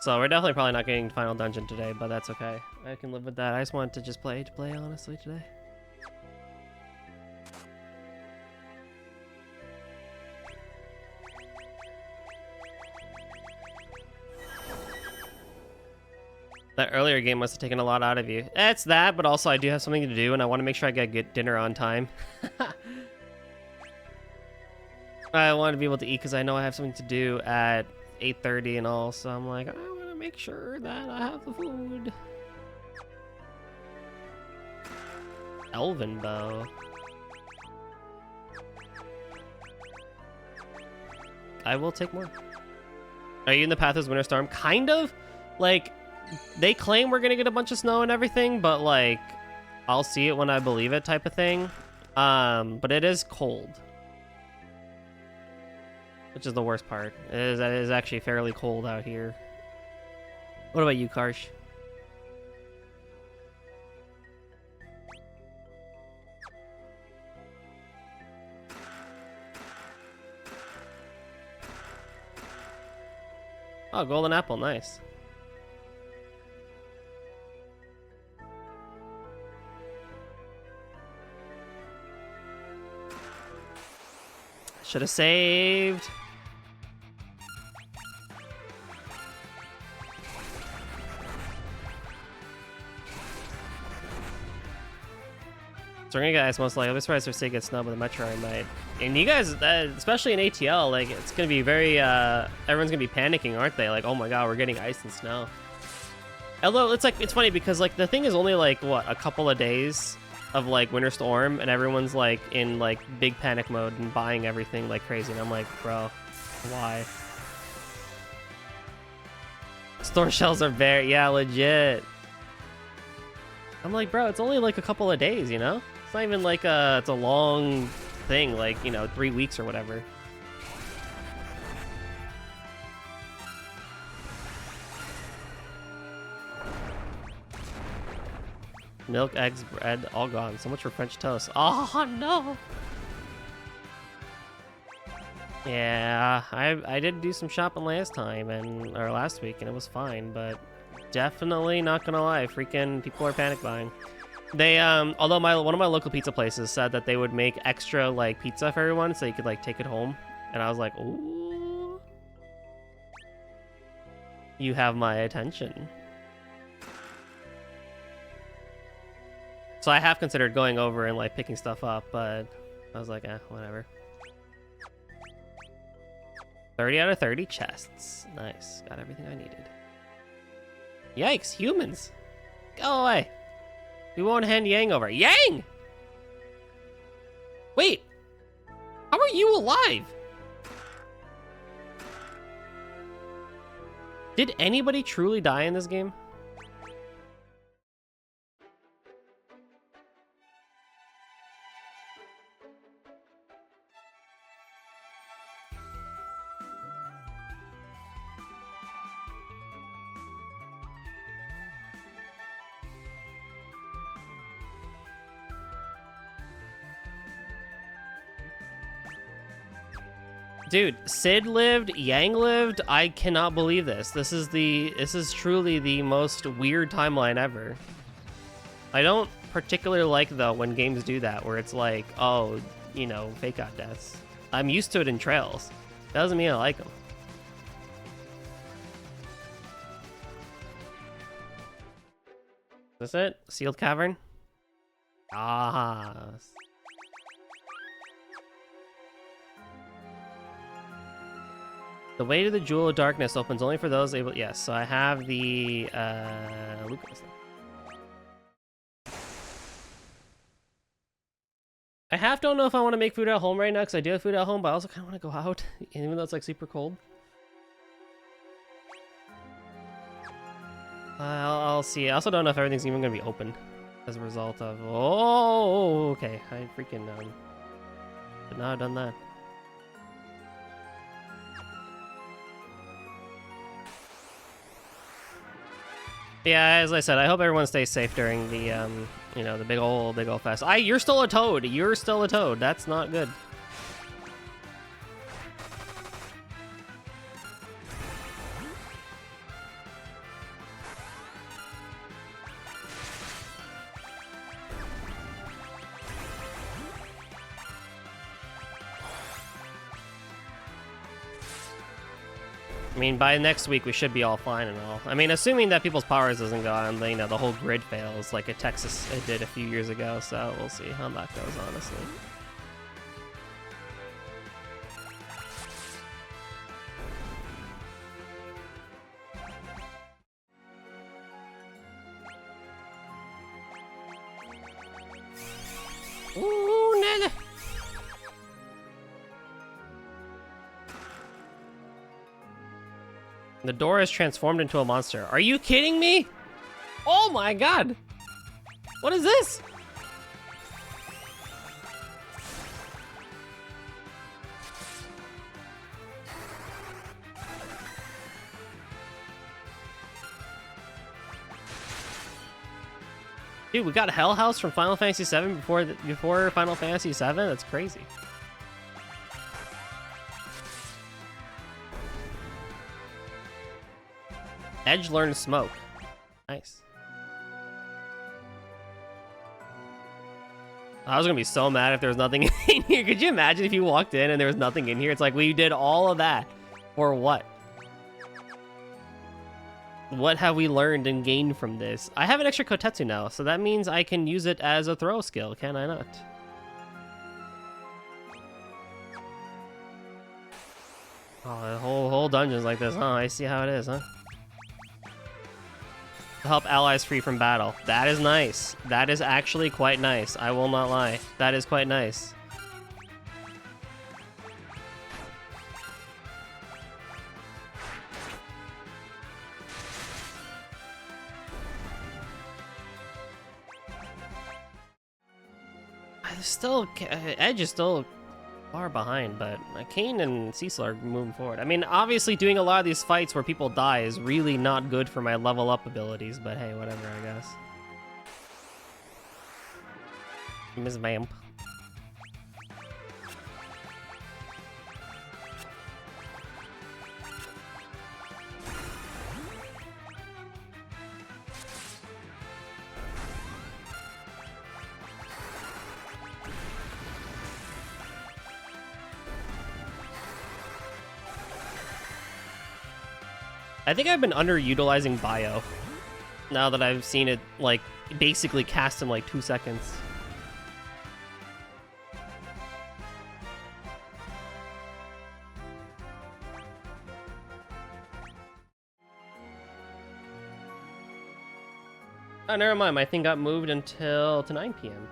So we're definitely probably not getting Final Dungeon today, but that's okay. I can live with that. I just wanted to just play honestly today. That earlier game must have taken a lot out of you. It's that, but also I do have something to do, and I want to make sure I get dinner on time. I want to be able to eat because I know I have something to do at 8:30 and all, so I'm like, I want to make sure that I have the food. Elven bow. I will take more. Are you in the Path of Winter Storm? Kind of. Like, they claim we're gonna get a bunch of snow and everything, but like, I'll see it when I believe it type of thing. But it is cold. Which is the worst part. It is actually fairly cold out here. What about you, Karsh? Oh, golden apple, nice. Should have saved. So we're gonna guys most likely. I'll be surprised if they get snubbed with a Metro. I might. And you guys, especially in ATL, like it's gonna be very. Everyone's gonna be panicking, aren't they? Like, oh my god, we're getting ice and snow. Although it's funny because like the thing is only like what a couple of days of like Winter Storm, and everyone's like in like big panic mode and buying everything like crazy. And I'm like, bro, why? Storm shells are very legit. I'm like, bro, it's only like a couple of days, you know? It's not even like it's a long thing, like, 3 weeks or whatever. Milk, eggs, bread, all gone. So much for French toast. Oh, no! Yeah, I did do some shopping last time, or last week, and it was fine, but definitely not gonna lie, freaking people are panic buying. They although one of my local pizza places said that they would make extra like pizza for everyone so you could like take it home, and I was like, ooh, you have my attention. So I have considered going over and like picking stuff up, but I was like, whatever. 30 out of 30 chests. Nice, got everything I needed. Yikes, humans, go away. We won't hand Yang over. Yang! Wait! How are you alive? Did anybody truly die in this game? Dude, Sid lived, Yang lived. I cannot believe this. This is truly the most weird timeline ever. I don't particularly like though when games do that, where it's like, oh, fake out deaths. I'm used to it in Trails. Doesn't mean I like them. Is this it? Sealed cavern? Ah. The way to the Jewel of Darkness opens only for those able. Yes, so I have the Lucas. I don't know if I want to make food at home right now because I do have food at home, but I also kind of want to go out, even though it's like super cold. I'll see. I also don't know if everything's even going to be open as a result of. Oh, okay. I freaking should not have done that. Yeah, as I said, I hope everyone stays safe during the, the big ol' fest. You're still a toad. You're still a toad. That's not good. I mean, by next week we should be all fine and all. I mean, assuming that people's powers doesn't go on, you know, the whole grid fails like a Texas it did a few years ago. So we'll see how that goes, honestly. Ooh, nigga. The door is transformed into a monster. Are you kidding me? Oh my god. What is this? Dude, we got Hell House from Final Fantasy VII before Final Fantasy VII? That's crazy. Edge learned smoke. Nice. I was gonna be so mad if there was nothing in here. Could you imagine if you walked in and there was nothing in here? It's like, we did all of that. For what? What have we learned and gained from this? I have an extra Kotetsu now, so that means I can use it as a throw skill, can I not? Oh, the whole dungeon's like this, huh? I see how it is, huh? To help allies free from battle. That is nice. That is actually quite nice. I will not lie. That is quite nice. Edge is still far behind, but Kain and Cecil are moving forward. I mean, obviously doing a lot of these fights where people die is really not good for my level up abilities, but hey, whatever, I guess. Miss Vamp. I think I've been underutilizing Bio now that I've seen it, like, basically cast in like 2 seconds. Oh, never mind. My thing got moved until to 9 p.m.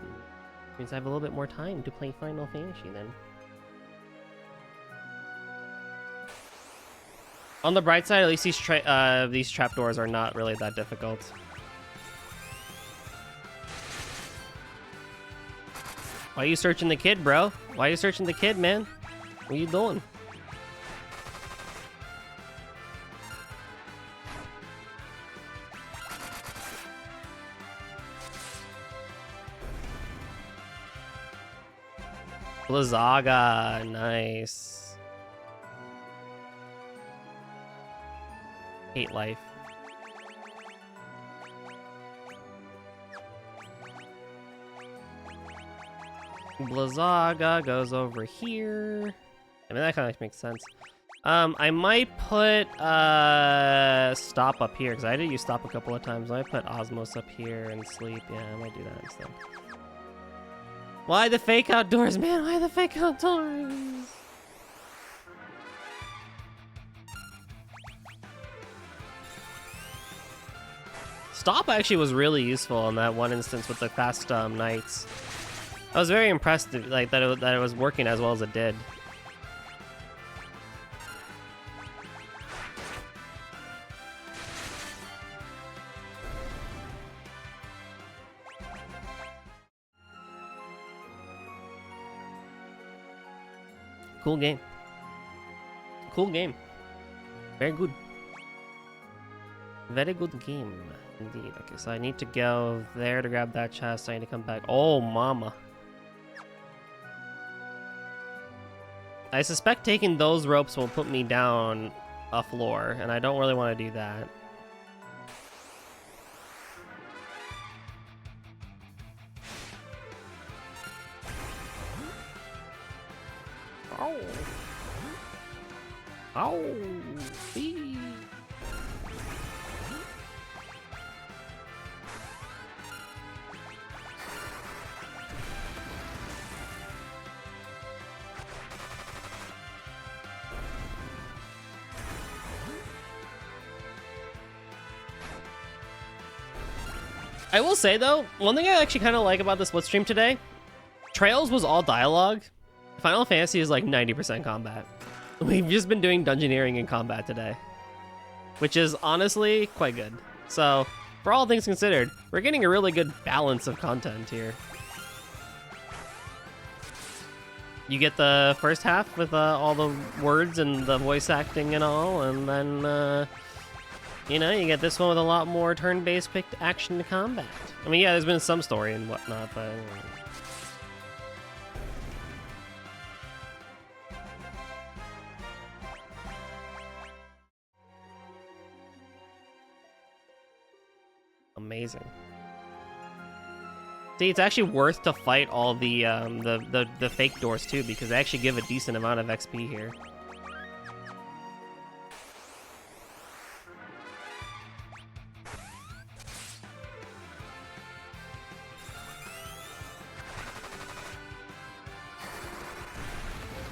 Means I have a little bit more time to play Final Fantasy then. On the bright side, at least these trapdoors are not really that difficult. Why are you searching the kid, bro? Why are you searching the kid, man? What are you doing? Blizzaga, nice. Hate life. Blizzaga goes over here. I mean, that kind of makes sense. I might put Stop up here because I did use Stop a couple of times. I might put Osmos up here and Sleep. Yeah, I might do that instead. Why the fake outdoors, man? Why the fake outdoors? Stop actually was really useful in that one instance with the fast knights. I was very impressed, like that it was working as well as it did. Cool game. Cool game. Very good. Very good game, indeed. Okay, so I need to go there to grab that chest. I need to come back. Oh, mama. I suspect taking those ropes will put me down a floor, and I don't really want to do that. Ow! Wee. I will say though, one thing I actually kind of like about the split stream today, Trails was all dialogue. Final Fantasy is like 90% combat. We've just been doing dungeoneering and combat today, which is honestly quite good. So, for all things considered, we're getting a really good balance of content here. You get the first half with all the words and the voice acting and all, and then, you know, you get this one with a lot more turn-based quick action to combat. I mean, yeah, there's been some story and whatnot, but... Amazing. See, it's actually worth to fight all the fake doors too, because they actually give a decent amount of XP here.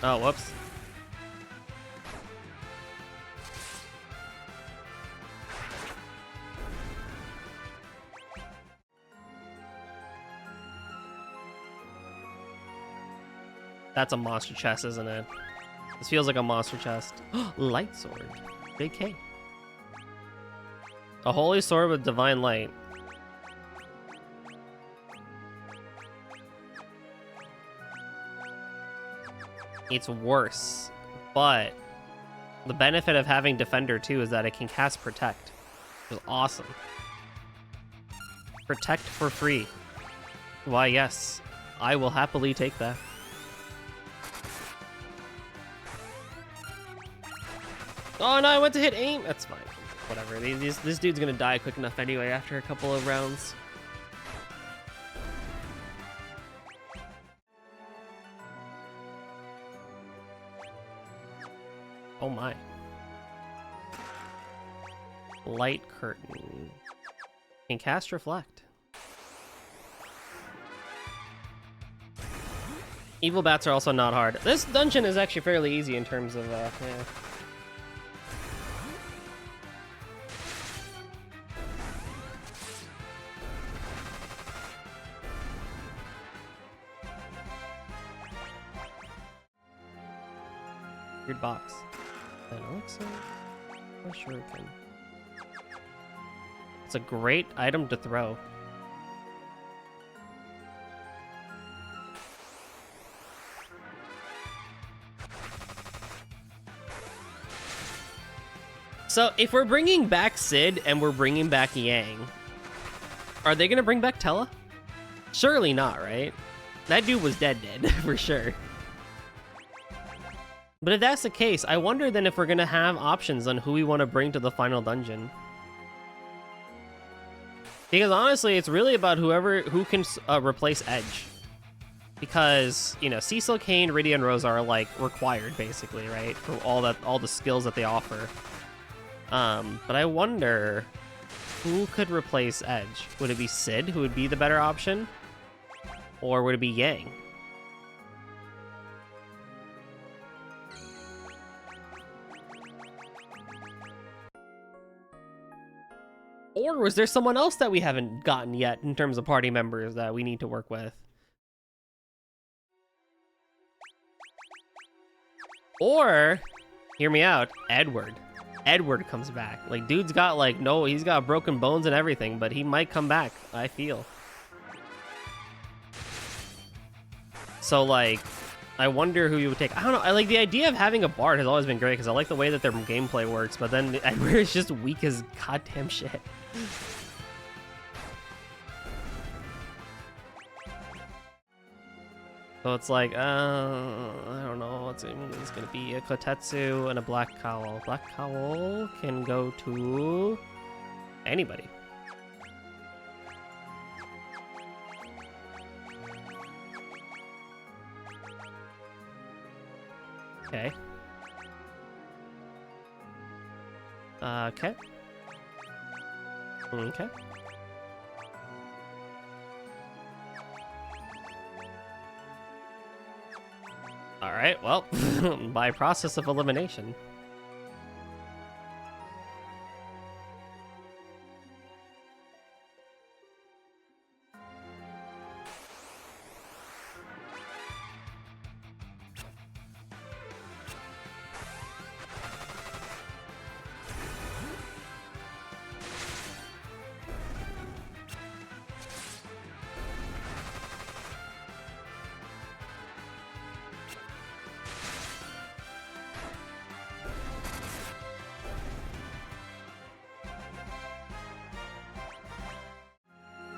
Oh, whoops. That's a monster chest, isn't it? This feels like a monster chest. Light sword. JK. A holy sword with divine light. It's worse, but the benefit of having Defender too is that it can cast Protect. Which is awesome. Protect for free. Why, yes. I will happily take that. Oh no, I went to hit aim. That's fine. Whatever. This dude's gonna die quick enough anyway after a couple of rounds. Oh my. Light curtain. Can cast Reflect. Evil bats are also not hard. This dungeon is actually fairly easy in terms of, yeah. Weird box. An elixir? A shuriken. It's a great item to throw. So, if we're bringing back Cid and we're bringing back Yang, are they gonna bring back Tella? Surely not, right? That dude was dead, for sure. But if that's the case, I wonder then if we're gonna have options on who we want to bring to the final dungeon. Because honestly, it's really about who can replace Edge. Because, you know, Cecil, Kain, Rydia, and Rosa are like required basically, right? For all the skills that they offer. But I wonder who could replace Edge? Would it be Cid who would be the better option? Or would it be Yang? Or was there someone else that we haven't gotten yet in terms of party members that we need to work with? Or, hear me out, Edward. Edward comes back. Like, dude's got like, no, he's got broken bones and everything, but he might come back, I feel. So like, I wonder who you would take. I don't know, I like the idea of having a Bard has always been great because I like the way that their gameplay works, but then Edward is just weak as goddamn shit. So it's like, I don't know, it's gonna be a Kotetsu and a Black Cowl. Black Cowl can go to anybody. Okay. Okay. Okay. All right. Well, by process of elimination.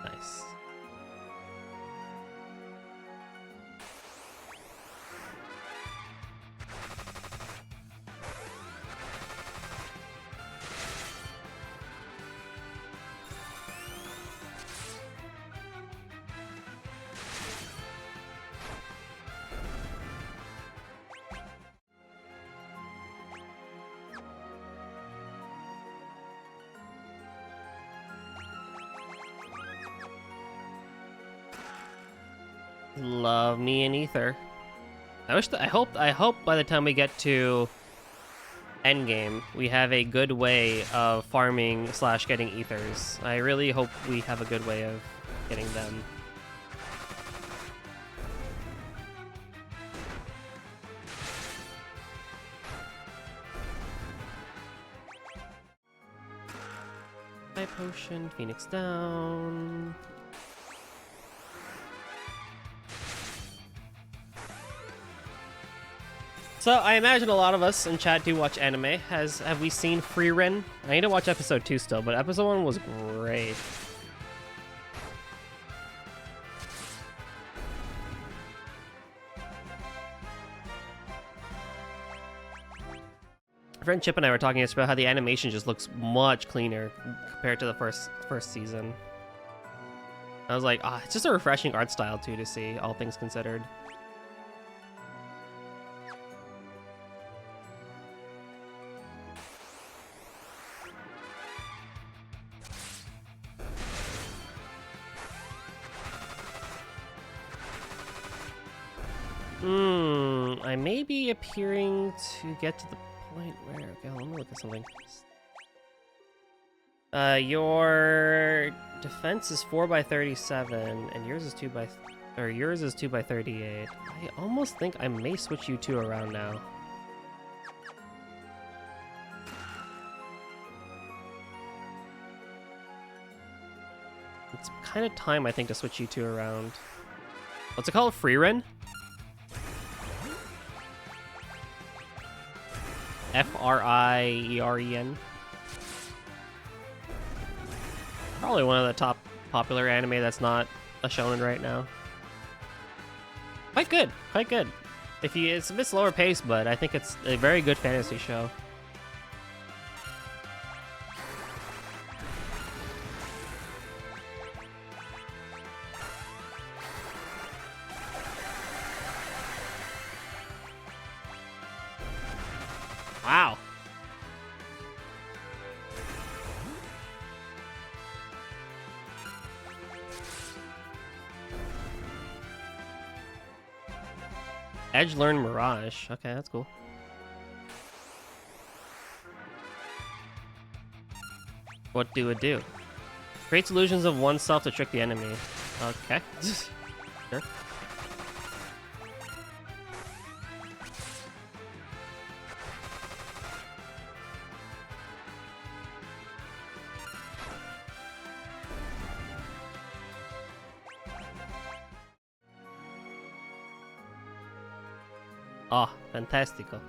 Nice. Love me an ether. I hope by the time we get to endgame, we have a good way of farming / getting ethers. I really hope we have a good way of getting them. High potion, Phoenix down. So I imagine a lot of us in chat do watch anime. Have we seen Frieren? I need to watch episode 2 still, but episode 1 was great. Friend Chip and I were talking about how the animation just looks much cleaner compared to the first season. I was like, it's just a refreshing art style too to see, all things considered. I may be appearing to get to the point where... Okay, let me look at something. Your defense is 4x37, and yours is 2x38. I almost think I may switch you two around now. It's kind of time, I think, to switch you two around. What's it called? Frieren? Frieren. Probably one of the top popular anime that's not a shonen right now. Quite good, quite good. It's a bit slower paced, but I think it's a very good fantasy show. Wow. Edge learn Mirage. Okay, that's cool. What do it do? Creates illusions of oneself to trick the enemy. Okay. Sure. Oh, fantastical.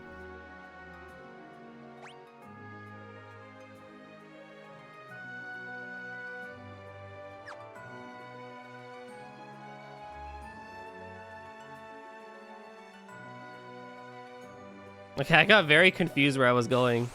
Okay, I got very confused where I was going.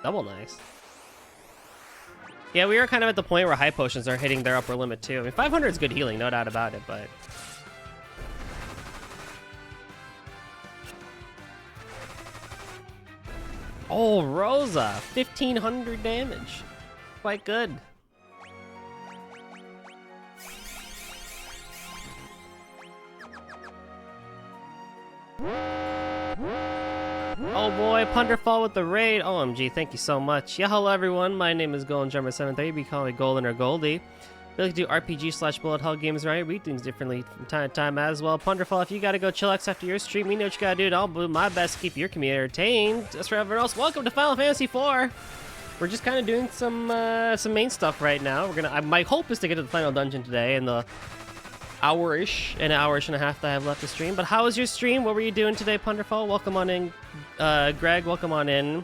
Double nice. Yeah, we are kind of at the point where high potions are hitting their upper limit too. I mean, 500 is good healing, no doubt about it, but... Oh, Rosa! 1,500 damage. Quite good. Oh boy, Punderfall with the raid. OMG, thank you so much. Yeah, hello everyone. My name is GoldenDrummer73. You call me Golden or Goldie. We like to do RPG/bullet hell games, right? We do things differently from time to time as well. Punderfall, if you gotta go chillax after your stream, you know what you gotta do. I'll do my best to keep your community entertained. As for everyone else, welcome to Final Fantasy IV. We're just kind of doing some main stuff right now. My hope is to get to the final dungeon today in the hour-ish and a half that I have left to stream. But how was your stream? What were you doing today, Punderfall? Welcome on in, Greg. Welcome on in,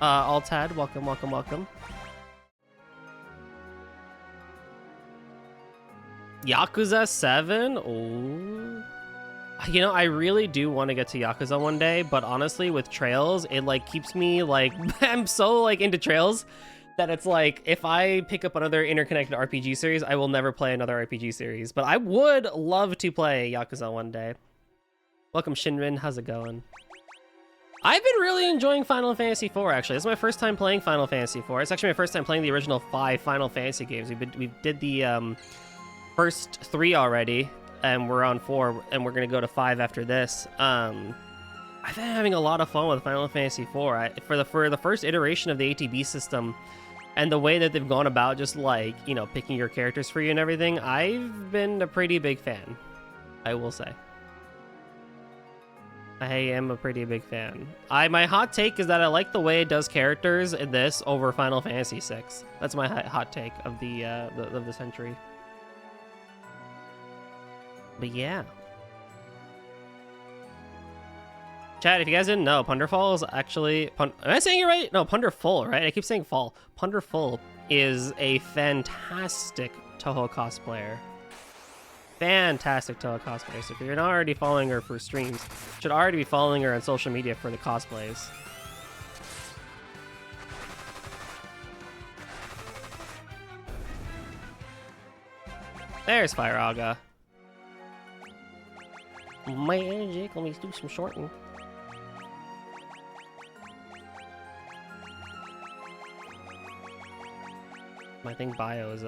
Altad. Welcome. Yakuza 7? Oh. You know, I really do want to get to Yakuza one day, but honestly, with Trails, it, like, keeps me, like, I'm so, like, into Trails that it's like, if I pick up another interconnected RPG series, I will never play another RPG series. But I would love to play Yakuza one day. Welcome, Shinrin. How's it going? I've been really enjoying Final Fantasy IV, actually. This is my first time playing Final Fantasy IV. It's actually my first time playing the original 5 Final Fantasy games. We did the first 3 already, and we're on 4, and we're gonna go to 5 after this. I've been having a lot of fun with Final Fantasy IV. For the first iteration of the ATB system, and the way that they've gone about just, like, you know, picking your characters for you and everything, I've been a pretty big fan, I will say. I am a pretty big fan. My hot take is that I like the way it does characters in this over Final Fantasy VI. That's my hot take of the century. But yeah. Chat, if you guys didn't know, Punderfall is actually... am I saying it right? No, Punderful, right? I keep saying fall. Punderful is a fantastic Touhou cosplayer. Fantastic Touhou cosplayer. So if you're not already following her for streams, you should already be following her on social media for the cosplays. There's Firaga. Magic, let me do some shorting. My thing bio is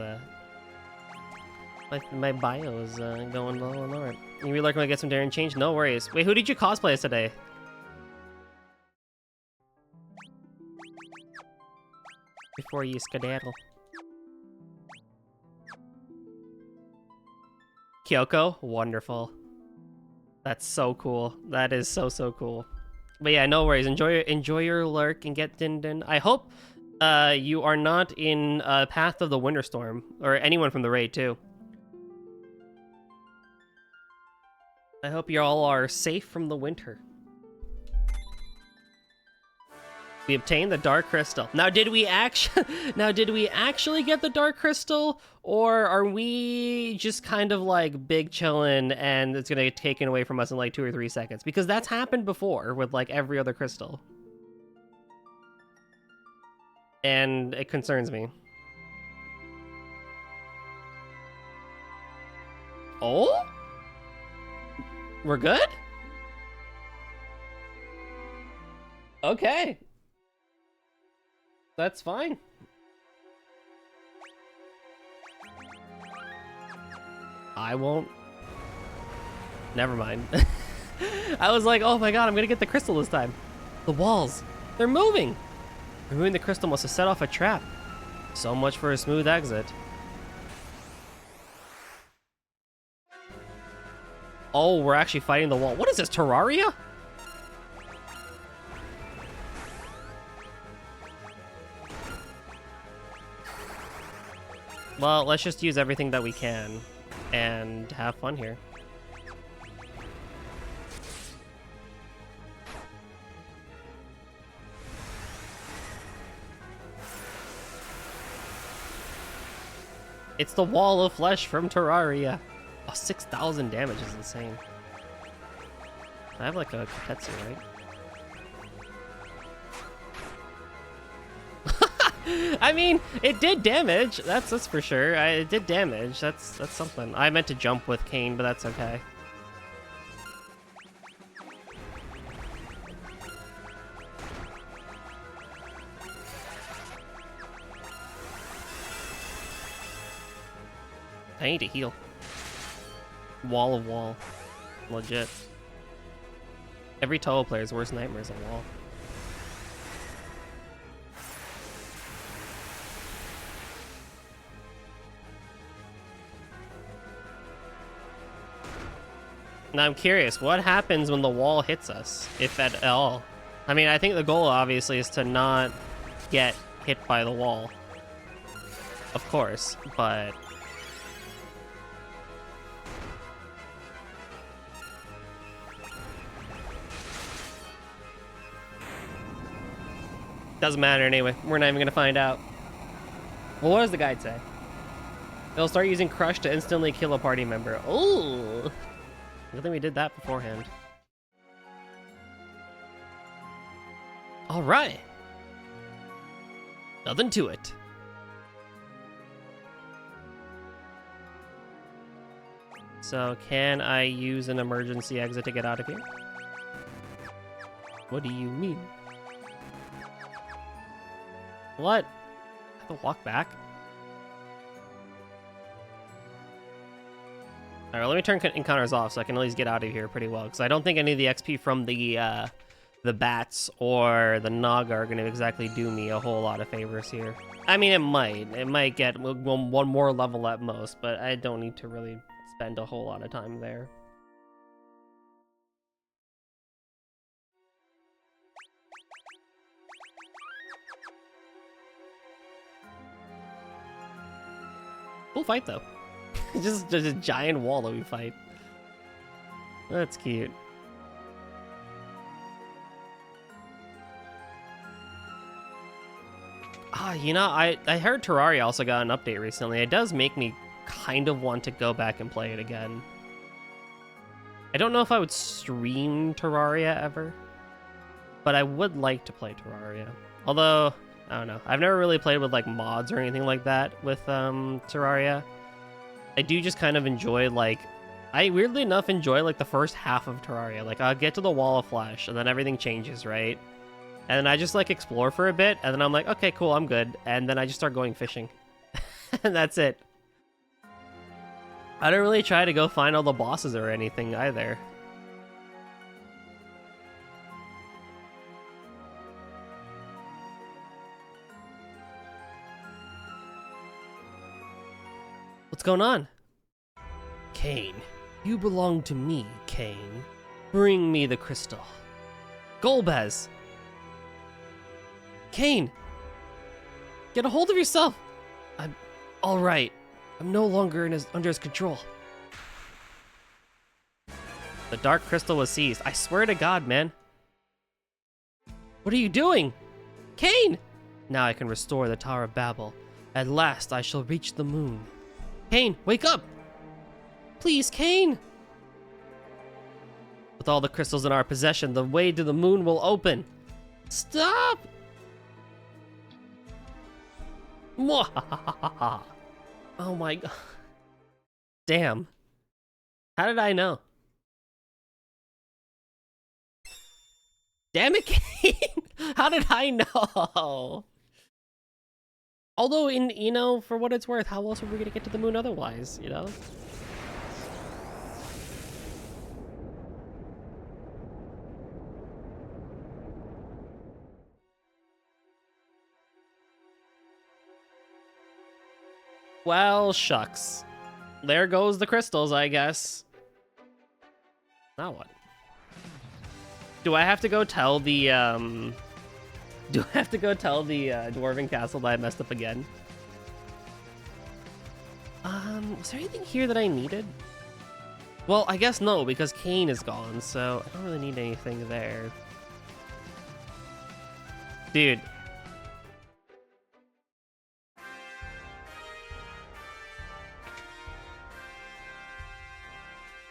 my bio is going low and alright. You really like when I get some Darren change? No worries. Wait, who did you cosplay as today? Before you skedaddle. Kyoko? Wonderful. That's so cool. That is so cool. But yeah, no worries. Enjoy your lurk and get Din. I hope you are not in Path of the Winterstorm, or anyone from the raid too. I hope you all are safe from the winter. We obtained the Dark Crystal. Now, did we actually get the Dark Crystal, or are we just kind of like big chillin' and it's gonna get taken away from us in like 2 or 3 seconds? Because that's happened before with like every other crystal. And it concerns me. Oh? We're good? Okay. That's fine. I won't. Never mind. I was like, oh my god, I'm gonna get the crystal this time. The walls. They're moving. Removing the crystal must have set off a trap. So much for a smooth exit. Oh, we're actually fighting the wall. What is this, Terraria? Well, let's just use everything that we can and have fun here. It's the wall of flesh from Terraria. Oh, 6,000 damage is insane. I have like a Katetsu, right? I mean, it did damage. That's for sure. It did damage. That's something. I meant to jump with Kayn, but that's okay. I need to heal. Wall of wall. Legit. Every Toho player's worst nightmare is a wall. Now I'm curious, what happens when the wall hits us, if at all? I mean, I think the goal obviously is to not get hit by the wall. Of course, but... doesn't matter anyway. We're not even gonna find out. Well, what does the guide say? They'll start using Crush to instantly kill a party member. Ooh! Good thing we did that beforehand. All right. Nothing to it. So, can I use an emergency exit to get out of here? What do you mean? What? I have to walk back? Alright, let me turn encounters off so I can at least get out of here pretty well. Because I don't think any of the XP from the bats or the Naga are going to exactly do me a whole lot of favors here. I mean, it might. It might get one more level at most, but I don't need to really spend a whole lot of time there. Cool fight, though. Just a giant wall that we fight. That's cute. Ah, you know, I heard Terraria also got an update recently. It does make me kind of want to go back and play it again. I don't know if I would stream Terraria ever, but I would like to play Terraria. Although, I don't know. I've never really played with like mods or anything like that with Terraria. I do just kind of enjoy, like, I weirdly enough enjoy like the first half of Terraria. Like, I'll get to the Wall of Flesh and then everything changes, right? And then I just like explore for a bit and then I'm like, okay, cool, I'm good. And then I just start going fishing. And that's it. I don't really try to go find all the bosses or anything either. What's going on? Kayn, you belong to me, Kayn. Bring me the crystal. Golbez! Kayn! Get a hold of yourself! I'm alright. I'm no longer under his control. The dark crystal was seized. I swear to God, man. What are you doing? Kayn! Now I can restore the Tower of Babel. At last I shall reach the moon. Kayn, wake up! Please, Kayn! With all the crystals in our possession, the way to the moon will open. Stop! Mwahahaha. Oh my god. Damn. How did I know? Damn it, Kayn! How did I know? Although, you know, for what it's worth, how else are we gonna get to the moon otherwise, you know? Well, shucks. There goes the crystals, I guess. Now what? Do I have to go tell the, Dwarven Castle that I messed up again? Was there anything here that I needed? Well, I guess no, because Kayn is gone, so I don't really need anything there. Dude.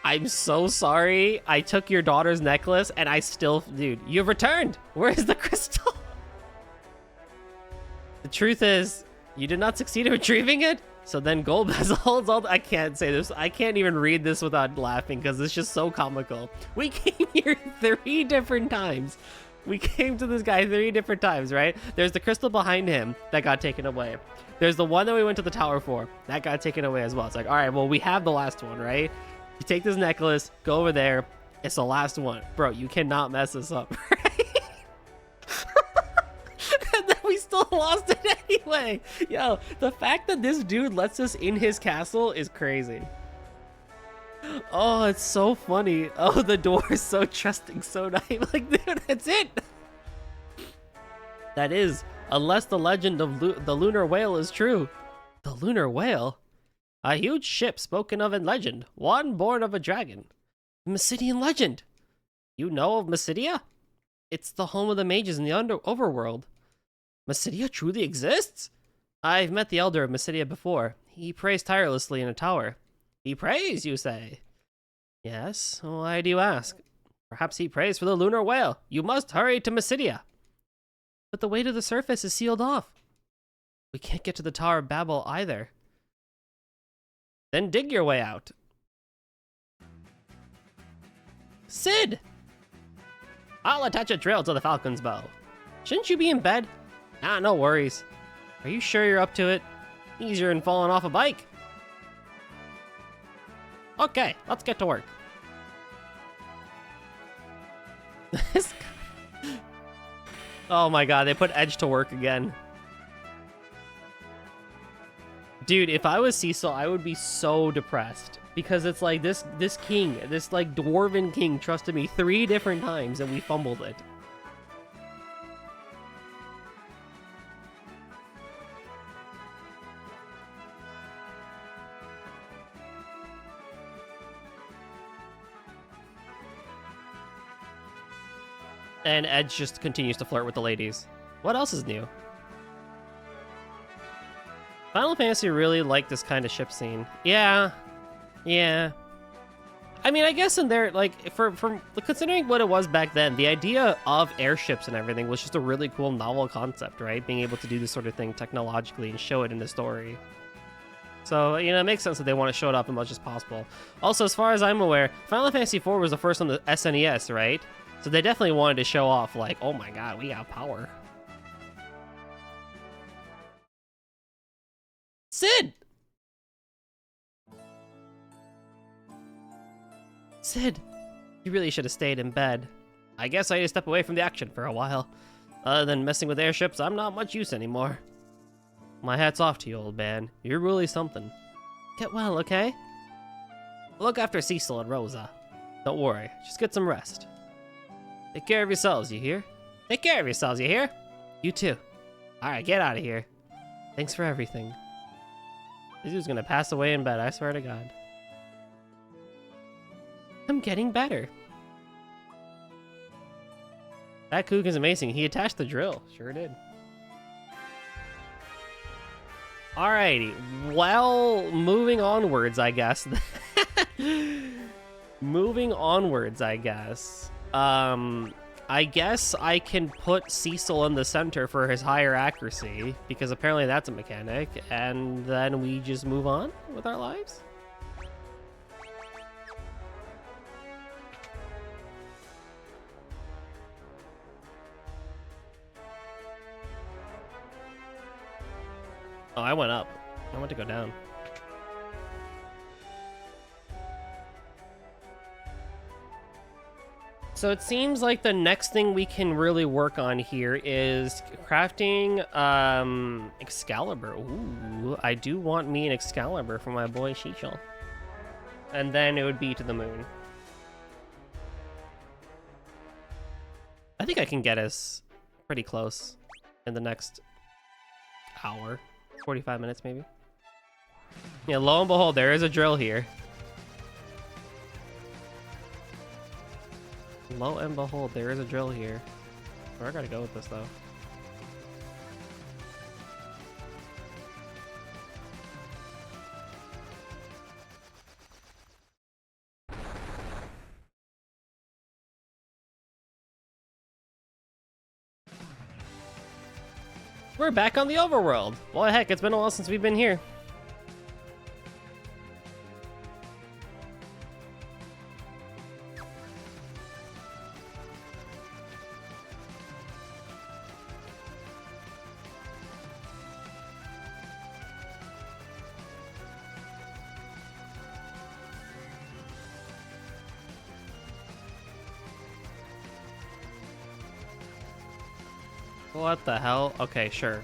I'm so sorry. I took your daughter's necklace and I still... Dude, you've returned! Where is the crystal? truth is, you did not succeed in retrieving it. So then Golbez holds all. I can't say this. I can't even read this without laughing because it's just so comical. We came here 3 different times. We came to this guy 3 different times, right? There's the crystal behind him that got taken away. There's the one that we went to the tower for. That got taken away as well. It's like, all right, well, we have the last one, right? You take this necklace, go over there. It's the last one. Bro, you cannot mess this up, right? And then we still lost it anyway. Yo, the fact that this dude lets us in his castle is crazy. Oh, it's so funny. Oh, the door is so trusting, so nice. Like, dude, that's it. That is, unless the legend of the lunar whale is true. The lunar whale? A huge ship spoken of in legend, one born of a dragon. Mysidian legend. You know of Mysidia? It's the home of the mages in the overworld. Mysidia truly exists? I've met the elder of Mysidia before. He prays tirelessly in a tower. He prays, you say? Yes, why do you ask? Perhaps he prays for the lunar whale. You must hurry to Mysidia. But the way to the surface is sealed off. We can't get to the Tower of Babel either. Then dig your way out. Sid! I'll attach a drill to the falcon's bow. Shouldn't you be in bed? Ah, no worries. Are you sure you're up to it? Easier than falling off a bike. Okay, let's get to work. Oh my god, they put Edge to work again. Dude, if I was Cecil, I would be so depressed. Because it's like this king, this like dwarven king trusted me 3 different times and we fumbled it. And Edge just continues to flirt with the ladies. What else is new? Final Fantasy really liked this kind of ship scene. Yeah. I mean, I guess in there, like, for considering what it was back then, the idea of airships and everything was just a really cool novel concept, right? Being able to do this sort of thing technologically and show it in the story. So, you know, it makes sense that they want to show it up as much as possible. Also, as far as I'm aware, Final Fantasy IV was the first on the SNES, right? So they definitely wanted to show off, like, oh my god, we got power. Sid! Sid, you really should have stayed in bed. I guess I need to step away from the action for a while. Other than messing with airships, I'm not much use anymore. My hat's off to you, old man. You're really something. Get well, okay? Look after Cecil and Rosa. Don't worry, just get some rest. Take care of yourselves, you hear? Take care of yourselves, you hear? You too. Alright, get out of here. Thanks for everything. This dude's gonna pass away in bed, I swear to God. I'm getting better. That Kook is amazing. He attached the drill. Sure did. Alrighty. Well, moving onwards, I guess. Moving onwards, I guess. I guess I can put Cecil in the center for his higher accuracy, because apparently that's a mechanic, and then we just move on with our lives? Oh, I went up. I want to go down. So it seems like the next thing we can really work on here is crafting Excalibur. Ooh, I do want me an Excalibur for my boy Cecil. And then it would be to the moon. I think I can get us pretty close in the next hour. 45 minutes maybe. Yeah, lo and behold, there is a drill here. Lo and behold, there is a drill here. Where I gotta go with this though. We're back on the overworld. Well, heck, it's been a while since we've been here. What the hell? Okay, sure.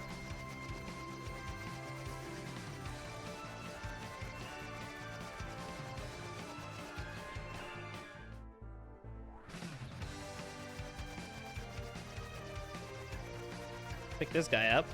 Pick this guy up.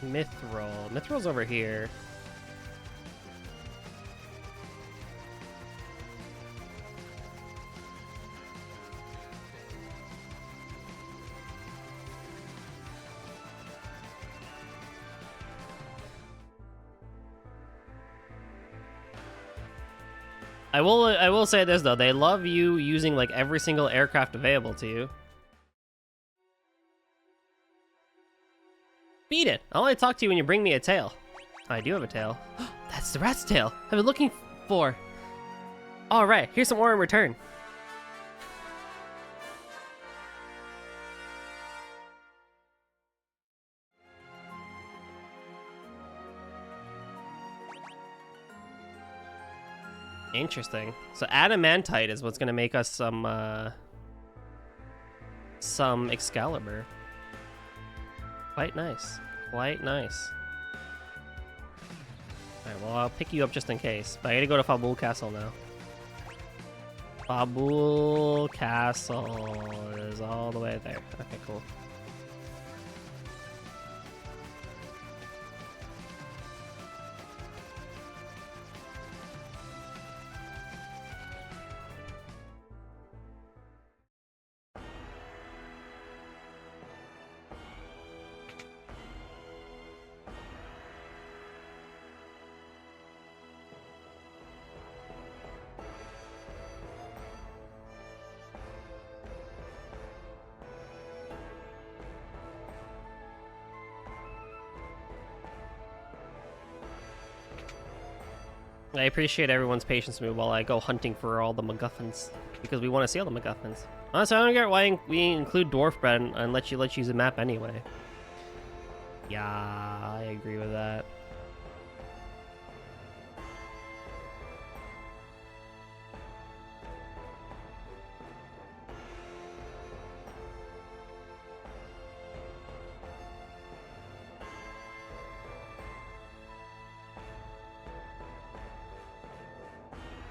Mithril. Mithril's over here. I will say this though, they love you using like every single aircraft available to you. Beat it! I'll only talk to you when you bring me a tail. I do have a tail. That's the rat's tail I've been looking for. Alright, here's some ore in return. Interesting. So adamantite is what's gonna make us some Excalibur. Quite nice. Quite nice. Alright, well, I'll pick you up just in case. But I gotta go to Fabul Castle now. Fabul Castle is all the way there. Okay, cool. I appreciate everyone's patience with me while I go hunting for all the MacGuffins, because we want to see all the MacGuffins. Honestly, I don't get why we include Dwarf Bread and let you use a map anyway. Yeah, I agree with that.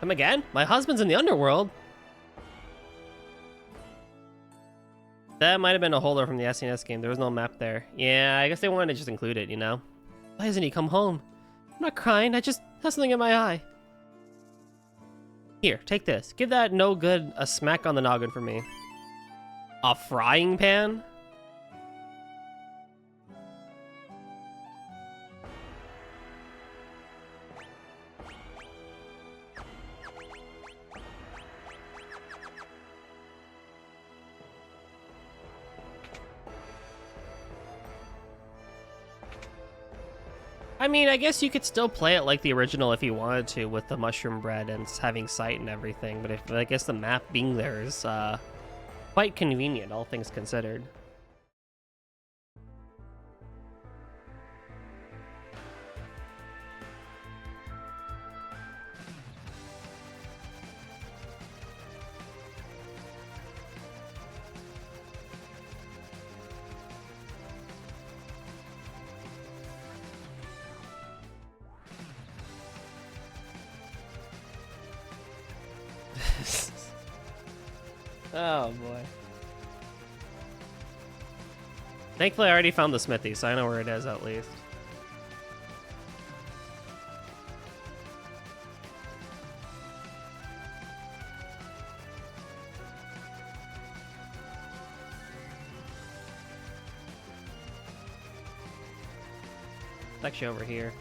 Come again? My husband's in the underworld. That might have been a holder from the SNES game. There was no map there. Yeah, I guess they wanted to just include it, you know? Why hasn't he come home? I'm not crying. I just have something in my eye. Here, take this. Give that no good a smack on the noggin for me. A frying pan? I mean, I guess you could still play it like the original if you wanted to, with the mushroom bread and having sight and everything, but I guess the map being there is quite convenient, all things considered. Oh boy. Thankfully, I already found the smithy, so I know where it is at least. It's actually over here.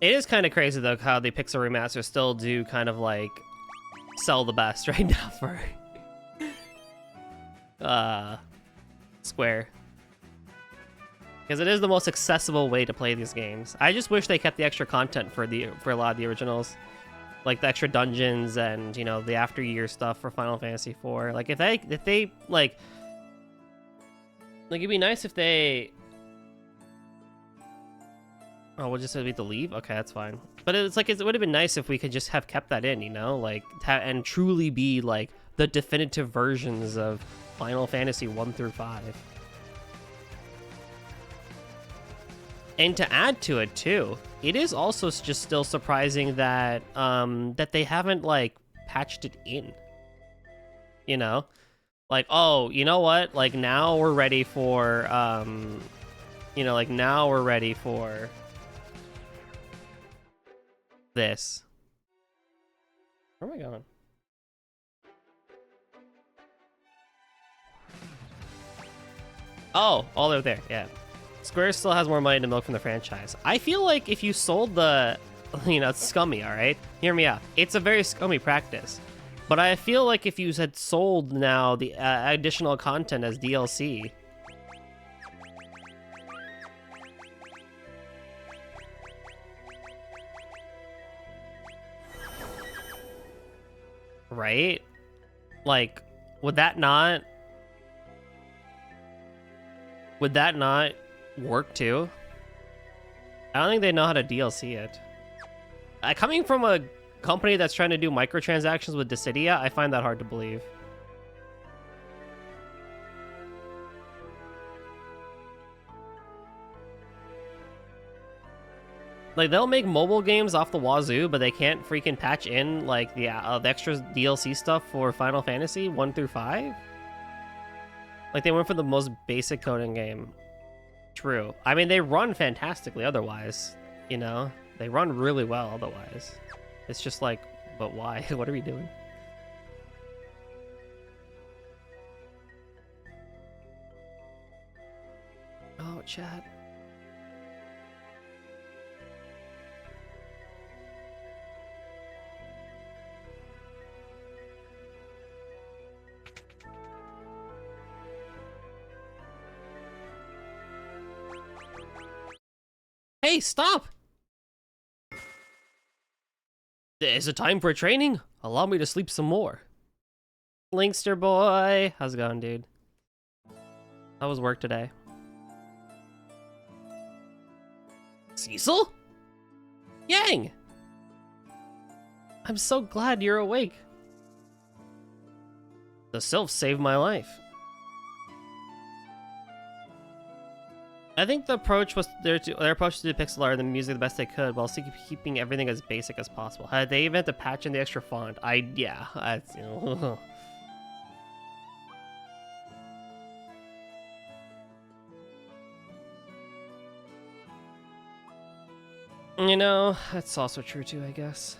It is kind of crazy though how the Pixel remasters still do kind of like sell the best right now for Square, because it is the most accessible way to play these games. I just wish they kept the extra content for a lot of the originals, like the extra dungeons and, you know, the after year stuff for Final Fantasy IV. Like if they like it'd be nice if they. Oh, we'll just need to leave? Okay, that's fine. But it's like, it would have been nice if we could just have kept that in, you know? Like, and truly be, like, the definitive versions of Final Fantasy 1 through 5. And to add to it, too, it is also just still surprising that, that they haven't, like, patched it in. You know? Like, oh, you know what? Like, now we're ready for, you know, like, now we're ready for this. Where am I going? Oh, all over there, yeah. Square still has more money to milk from the franchise. I feel like if you sold the, you know, it's scummy, all right? Hear me out. It's a very scummy practice. But I feel like if you had sold now the additional content as DLC, right? Like, would that not work too? I don't think they know how to DLC it. Coming from a company that's trying to do microtransactions with Dissidia, I find that hard to believe. Like, they'll make mobile games off the wazoo, but they can't freaking patch in, like, the extra DLC stuff for Final Fantasy 1 through 5? Like, they went for the most basic coding game. True. I mean, they run fantastically otherwise, you know? They run really well otherwise. It's just like, but why? What are we doing? Oh, chat. Hey, stop! Is it time for training? Allow me to sleep some more. Linkster boy! How's it going, dude? How was work today? Cecil? Yang! I'm so glad you're awake. The sylph saved my life. I think the approach was their approach to pixel art and the music the best they could, while still keeping everything as basic as possible. Had they even had to patch in the extra font? Yeah, you know. You know, that's also true too, I guess.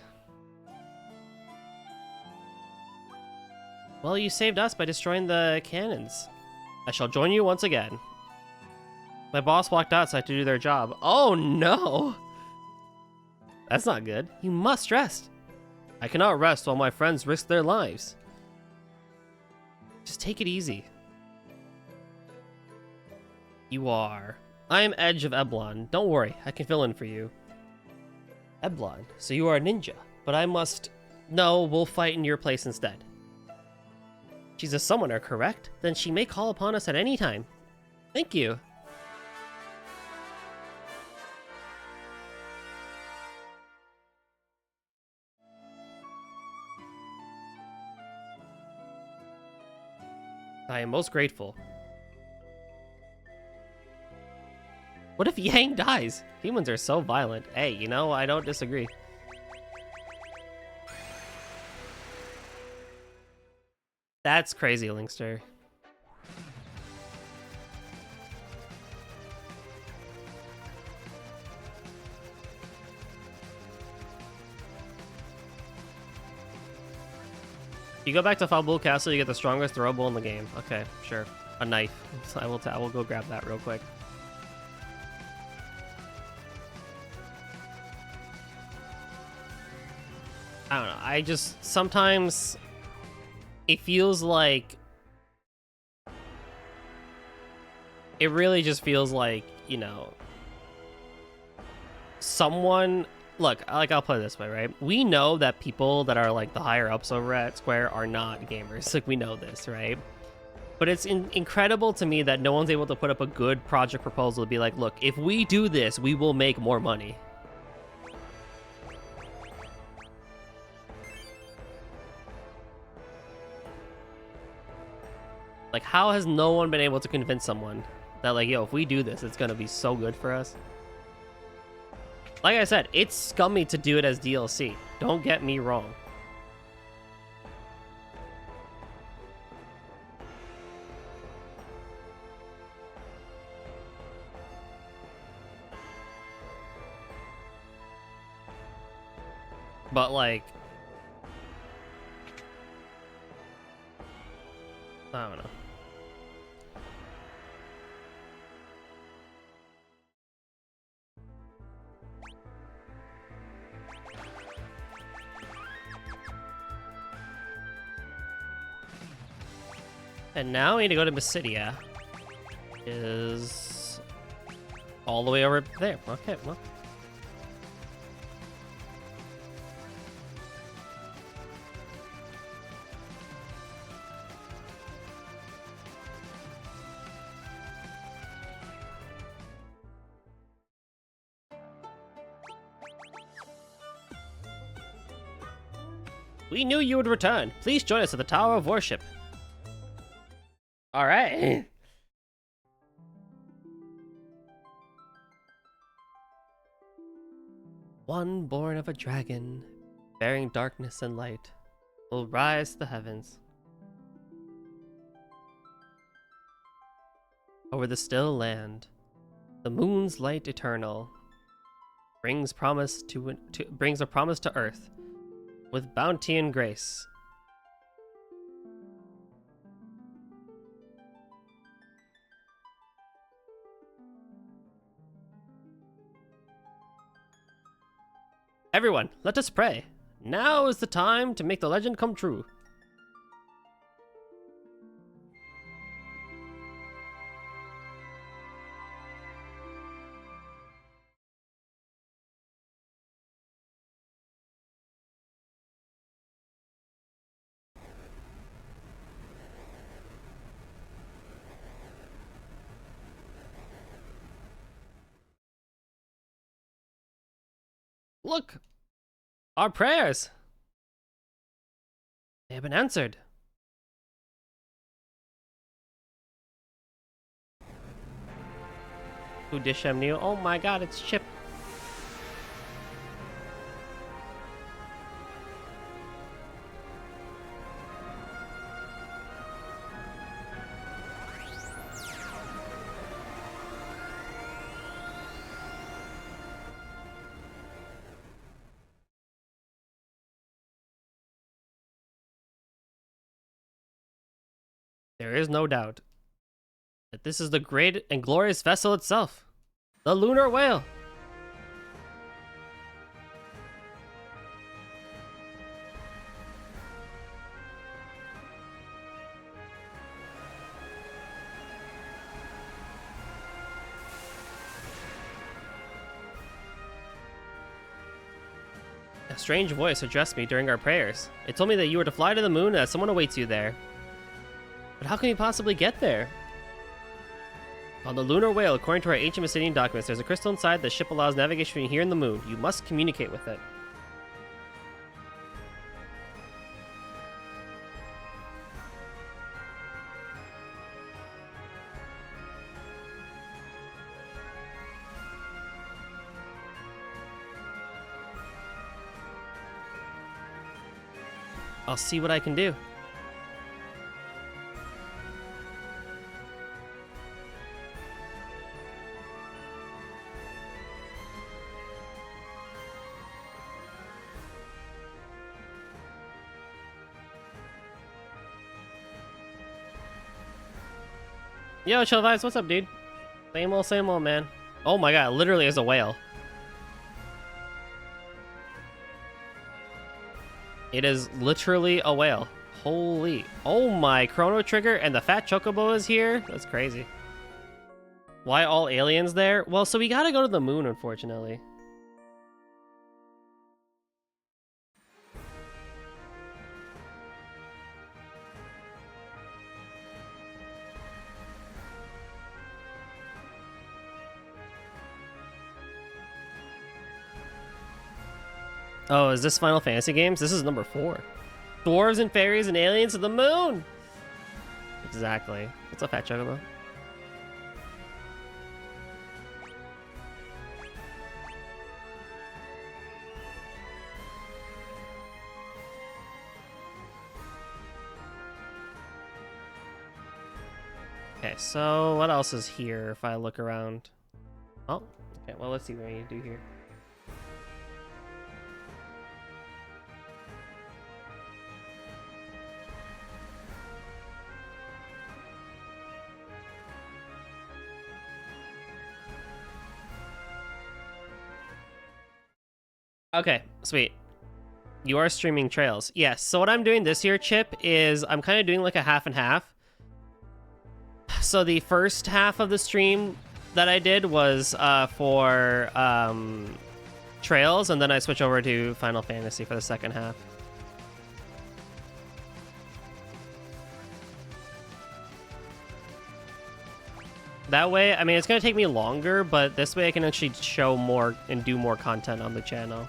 Well, you saved us by destroying the cannons. I shall join you once again. My boss walked outside to do their job. Oh no! That's not good. You must rest. I cannot rest while my friends risk their lives. Just take it easy. You are. I am Edge of Eblon. Don't worry, I can fill in for you. Eblon, so you are a ninja, but I must... No, we'll fight in your place instead. She's a summoner, correct? Then she may call upon us at any time. Thank you. I am most grateful. What if Yang dies? Humans are so violent. Hey, you know, I don't disagree. That's crazy, Linkster. You go back to Fabul Castle, you get the strongest throwable in the game. Okay, sure. A knife. So I will go grab that real quick. I don't know. I just sometimes it feels like it really just feels like, you know, someone look, like I'll put it this way, right? We know that people that are like the higher ups over at Square are not gamers. Like we know this, right? But it's incredible to me that no one's able to put up a good project proposal to be like, look, if we do this, we will make more money. Like, how has no one been able to convince someone that, like, yo, if we do this, it's gonna be so good for us? Like I said, it's scummy to do it as DLC. Don't get me wrong. But, like, I don't know. And now we need to go to Basidia. Is all the way over there. Okay, well. We knew you would return. Please join us at the Tower of Worship. All right. One born of a dragon, bearing darkness and light, will rise to the heavens. Over the still land, the moon's light eternal brings a promise to earth with bounty and grace. Everyone, let us pray. Now is the time to make the legend come true. Look! Our prayers! They have been answered. Udisham Neo. Oh my god, it's Chip. There is no doubt that this is the great and glorious vessel itself, the Lunar Whale. A strange voice addressed me during our prayers. It told me that you were to fly to the moon and that someone awaits you there. But how can you possibly get there? On the Lunar Whale, according to our ancient Mysidian documents, there's a crystal inside the ship allows navigation between here and the moon. You must communicate with it. I'll see what I can do. Yo, Chill Vibes, what's up, dude? Same old, man. Oh my god, it literally is a whale. It is literally a whale. Holy. Oh my, Chrono Trigger and the Fat Chocobo is here? That's crazy. Why all aliens there? Well, so we gotta go to the moon, unfortunately. Oh, is this Final Fantasy games? This is number 4. Dwarves and fairies and aliens to the moon! Exactly. What's up, Fat Chocobo? Okay, so what else is here if I look around? Oh, okay, well, let's see what I need to do here. Okay, sweet. You are streaming Trails. Yes, so what I'm doing this year, Chip, is I'm kind of doing like a half and half. So the first half of the stream that I did was for Trails, and then I switch over to Final Fantasy for the second half. That way, I mean, it's going to take me longer, but this way I can actually show more and do more content on the channel.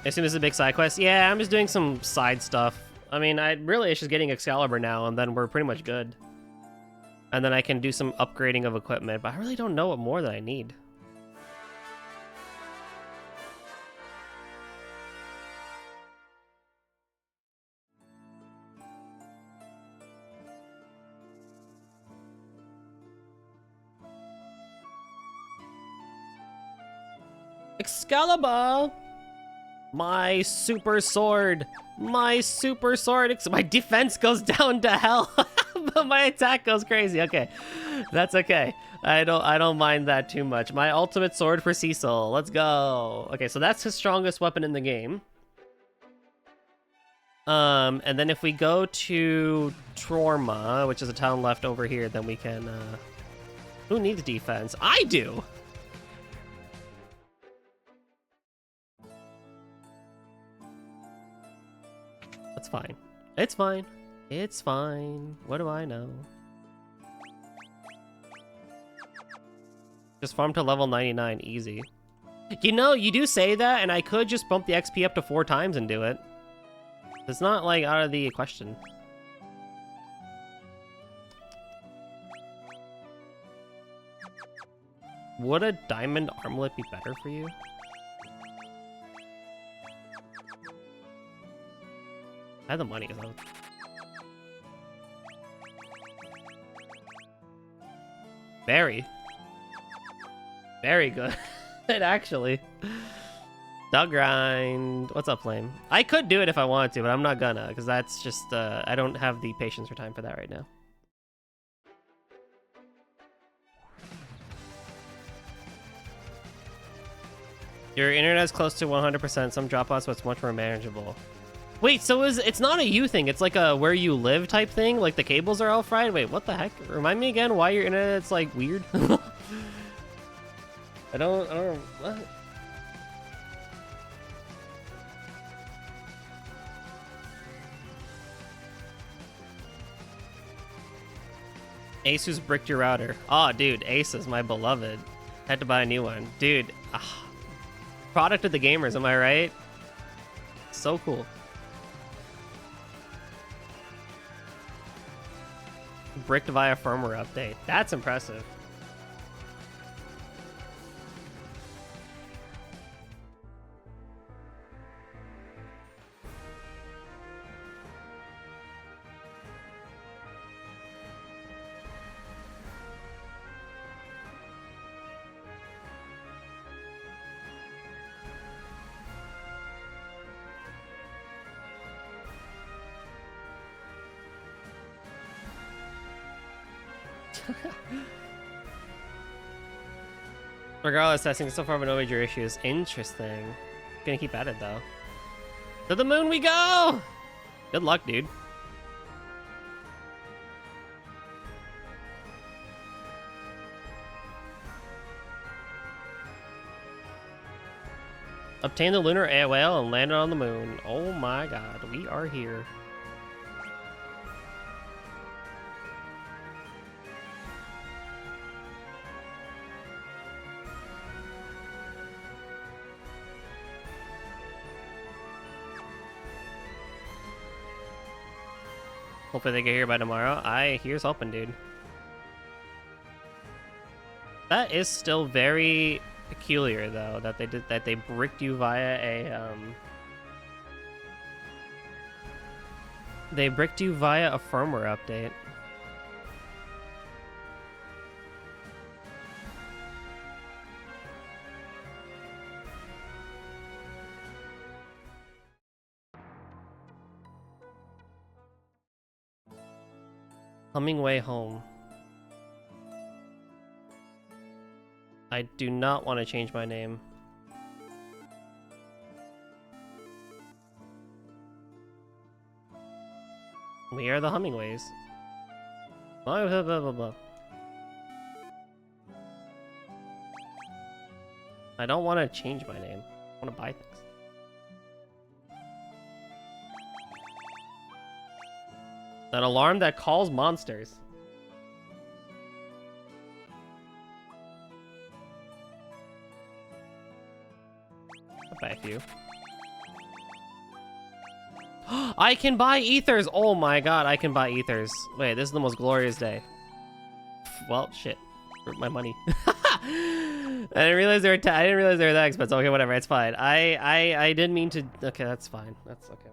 As soon as a big side quest, yeah, I'm just doing some side stuff. I mean, it's just getting Excalibur now, and then we're pretty much good. And then I can do some upgrading of equipment, but I really don't know what more that I need. Excalibur! My super sword! My super sword! My defense goes down to hell, but my attack goes crazy. Okay, that's okay. I don't mind that too much. My ultimate sword for Cecil. Let's go. Okay, so that's his strongest weapon in the game. And then if we go to Torma, which is a town left over here, then we can. Who needs defense? I do. That's fine. It's fine. It's fine. What do I know? Just farm to level 99, easy. You know, you do say that, and I could just bump the XP up to 4 times and do it. It's not, like, out of the question. Would a diamond armlet be better for you? I have the money, though. Very. Very good. Actually. Dog grind. What's up, Flame? I could do it if I wanted to, but I'm not gonna, because that's just, I don't have the patience or time for that right now. Your internet's close to 100%. Some dropouts, but it's much more manageable. Wait, so it's not a you thing. It's like a where you live type thing? Like the cables are all fried? Wait, what the heck? Remind me again why your internet's like weird? I don't what? Asus bricked your router. Oh, dude, Asus, my beloved. Had to buy a new one. Dude, product of the gamers, am I right? So cool. Bricked via firmware update. That's impressive. Regardless, testing so far, but no major issues. Interesting. Gonna keep at it though. To the moon we go! Good luck, dude. Obtain the lunar whale and land it on the moon. Oh my god, we are here. Hopefully they get here by tomorrow. Here's hoping, dude. That is still very peculiar, though, that they bricked you via a firmware update. Humming way home. I do not want to change my name. We are the Hummingways. Blah, blah, blah, blah, blah. I don't want to change my name. I want to buy things. An alarm that calls monsters. I'll buy a few. I can buy ethers! Oh my god, I can buy ethers. Wait, this is the most glorious day. Well, shit. My money. I didn't realize they were that expensive. Okay, whatever, it's fine. I didn't mean to. Okay, that's fine. That's okay.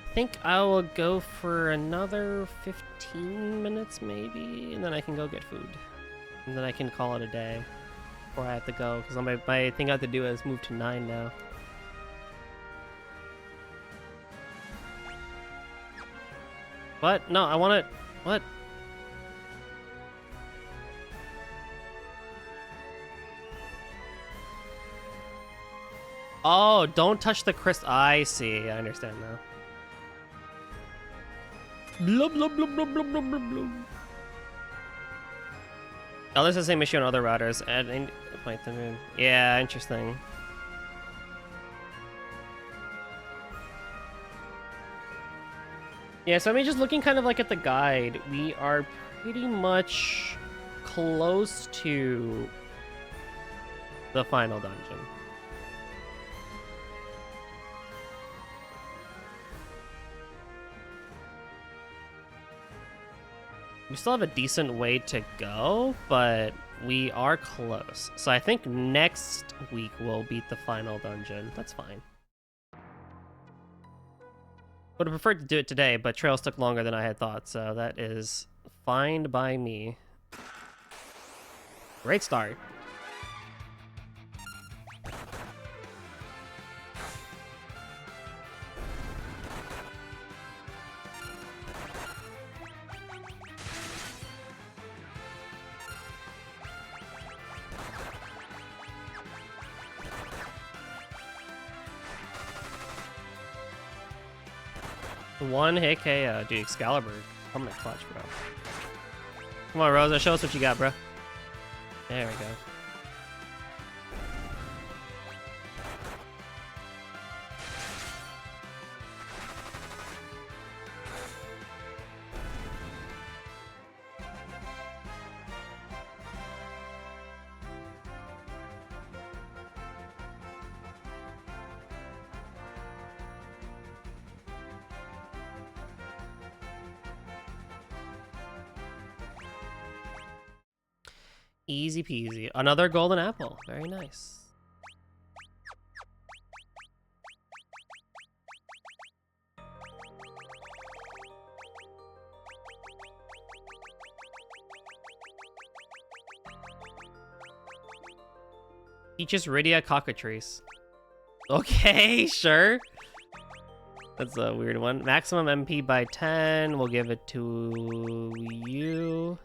I think I will go for another 15 minutes maybe, and then I can go get food. And then I can call it a day before I have to go, because my thing I have to do is move to 9 now. What? No, I want it. What? Oh, don't touch the crystal. I see. I understand now. Blah, blah, blah, blah, blah, blah, blah, blah. Oh, this is the same issue on other routers. Add point the moon. Yeah, interesting. Yeah, so I mean, just looking kind of like at the guide, we are pretty much close to the final dungeon. We still have a decent way to go, but we are close. So I think next week we'll beat the final dungeon. That's fine. Would have preferred to do it today, but trails took longer than I had thought, so that is fine by me. Great start. One hit KO, dude. Excalibur, coming in clutch, bro. Come on, Rosa, show us what you got, bro. There we go. Easy peasy. Another golden apple. Very nice. Teaches Rydia cockatrice. Okay, sure. That's a weird one. Maximum MP by 10. We'll give it to you.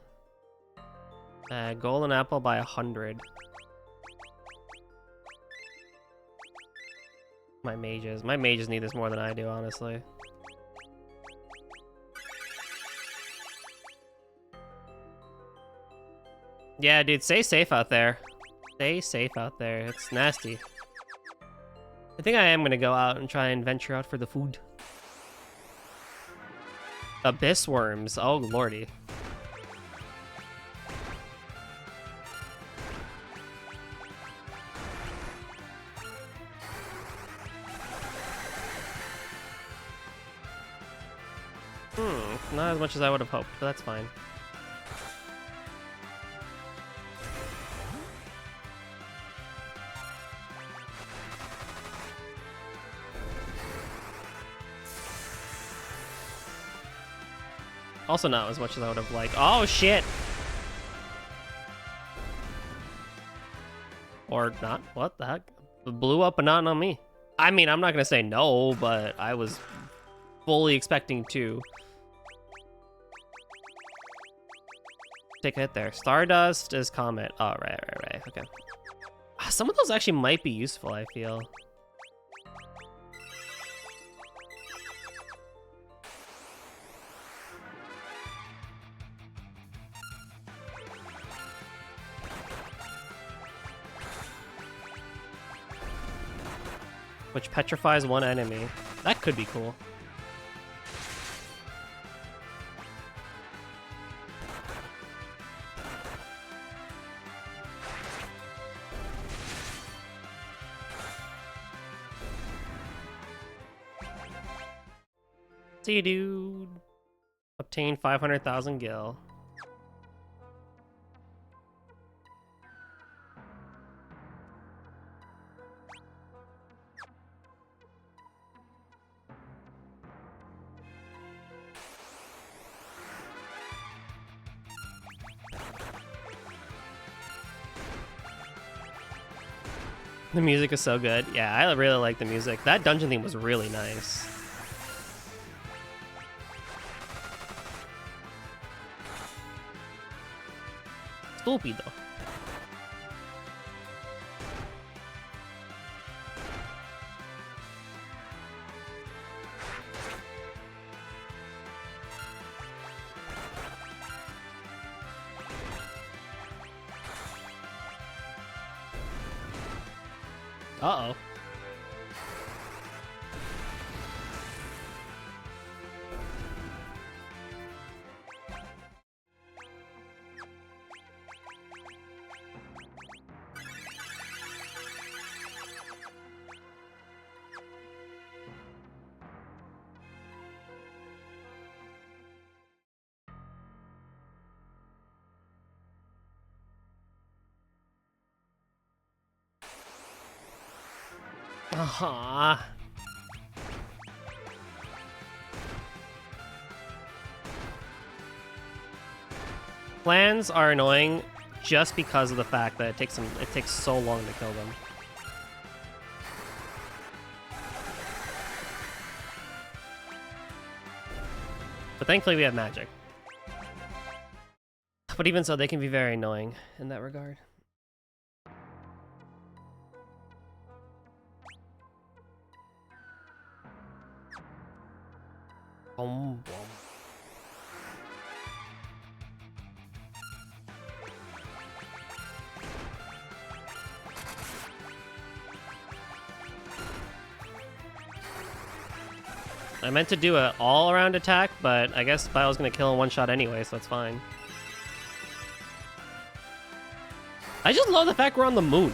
Golden apple by 100. My mages need this more than I do, honestly. Yeah, dude, stay safe out there. Stay safe out there. It's nasty. I think I am gonna go out and try and venture out for the food. Abyss worms. Oh, lordy. Not as much as I would have hoped, but that's fine. Also not as much as I would have liked. Oh, shit! Or not. What the heck? It blew up, but not on me. I mean, I'm not gonna say no, but I was fully expecting to. Take a hit there. Stardust is Comet. Oh, right. Okay. Some of those actually might be useful, I feel. Which petrifies one enemy. That could be cool. See you, dude. Obtain 500,000 gil. The music is so good. Yeah, I really like the music. That dungeon theme was really nice. Spoopy though. Uh-oh. Aww. Plans are annoying just because of the fact that it takes so long to kill them. But thankfully we have magic. But even so, they can be very annoying in that regard. Boom, boom. I meant to do an all-around attack, but I guess Bio's gonna kill in one shot anyway, so that's fine. I just love the fact we're on the moon.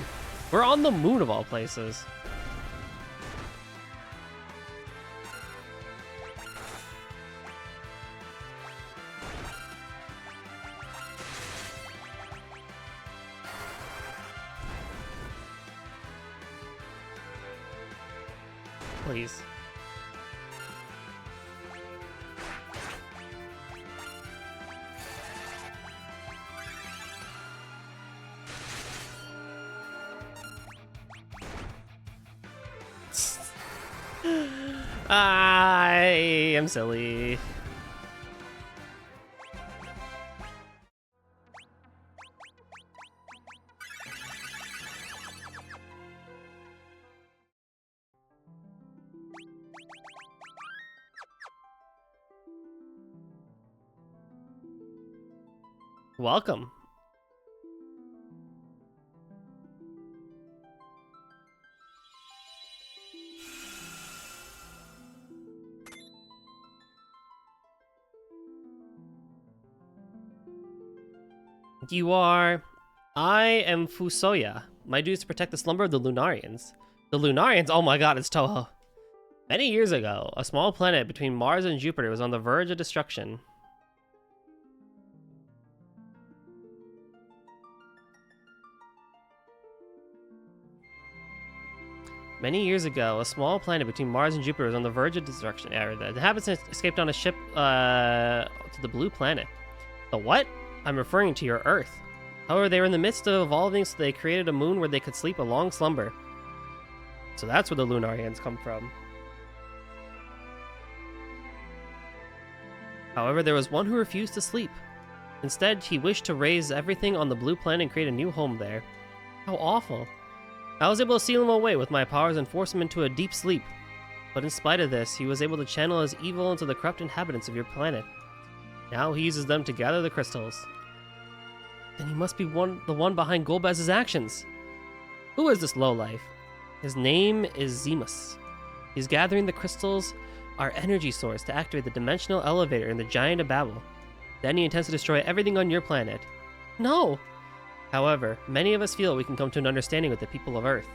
We're on the moon of all places. Please. I am silly. Welcome. You are... I am Fusoya. My duty is to protect the slumber of the Lunarians. The Lunarians? Oh my god, it's Toho. Many years ago, a small planet between Mars and Jupiter was on the verge of destruction. Many years ago, a small planet between Mars and Jupiter was on the verge of destruction. The inhabitants escaped on a ship to the blue planet. The what? I'm referring to your Earth. However, they were in the midst of evolving, so they created a moon where they could sleep a long slumber. So that's where the Lunarians come from. However, there was one who refused to sleep. Instead, he wished to raise everything on the blue planet and create a new home there. How awful. I was able to seal him away with my powers and force him into a deep sleep. But in spite of this, he was able to channel his evil into the corrupt inhabitants of your planet. Now he uses them to gather the crystals. Then he must be the one behind Golbez's actions. Who is this lowlife? His name is Zemus. He's gathering the crystals, our energy source, to activate the dimensional elevator in the Giant of Babel. Then he intends to destroy everything on your planet. No! However, many of us feel we can come to an understanding with the people of Earth.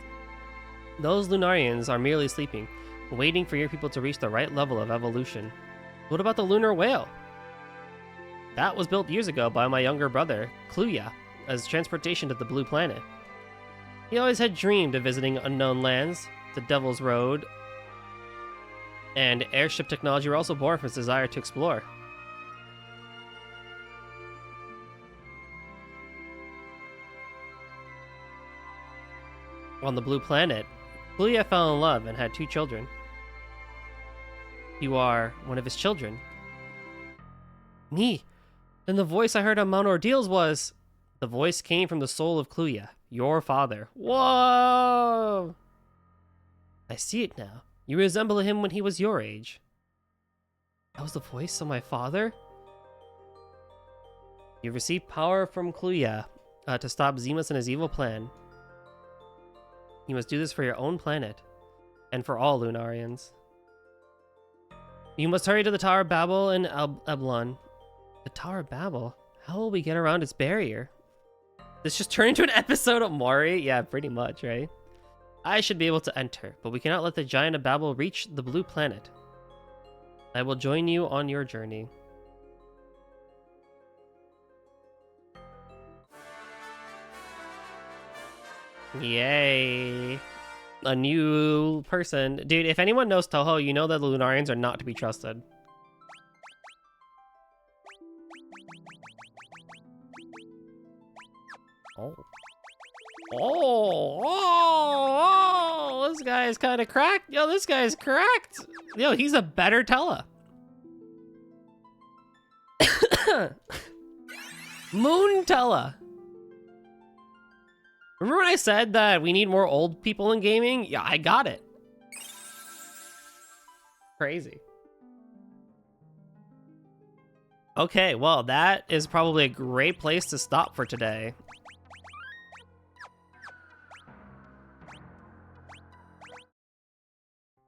Those Lunarians are merely sleeping, waiting for your people to reach the right level of evolution. What about the lunar whale? That was built years ago by my younger brother, Kluya, as transportation to the blue planet. He always had dreamed of visiting unknown lands. The Devil's Road and airship technology were also born from his desire to explore. On the blue planet, Kluya fell in love and had 2 children. You are one of his children. Me. Then the voice I heard on Mount Ordeals was... The voice came from the soul of Kluya, your father. Whoa! I see it now. You resemble him when he was your age. That was the voice of my father? You received power from Kluya to stop Zemus and his evil plan. You must do this for your own planet, and for all Lunarians. You must hurry to the Tower of Babel in Eblon. The Tower of Babel? How will we get around its barrier? This just turned into an episode of Mori? Yeah, pretty much, right? I should be able to enter, but we cannot let the Giant of Babel reach the blue planet. I will join you on your journey. Yay. A new person. Dude, if anyone knows Toho, you know that the Lunarians are not to be trusted. Oh. Oh, this guy is kind of cracked. Yo, this guy is cracked. Yo, he's a better Tella. Moon Tella. Remember when I said that we need more old people in gaming? Yeah, I got it. Crazy. Okay, well, that is probably a great place to stop for today.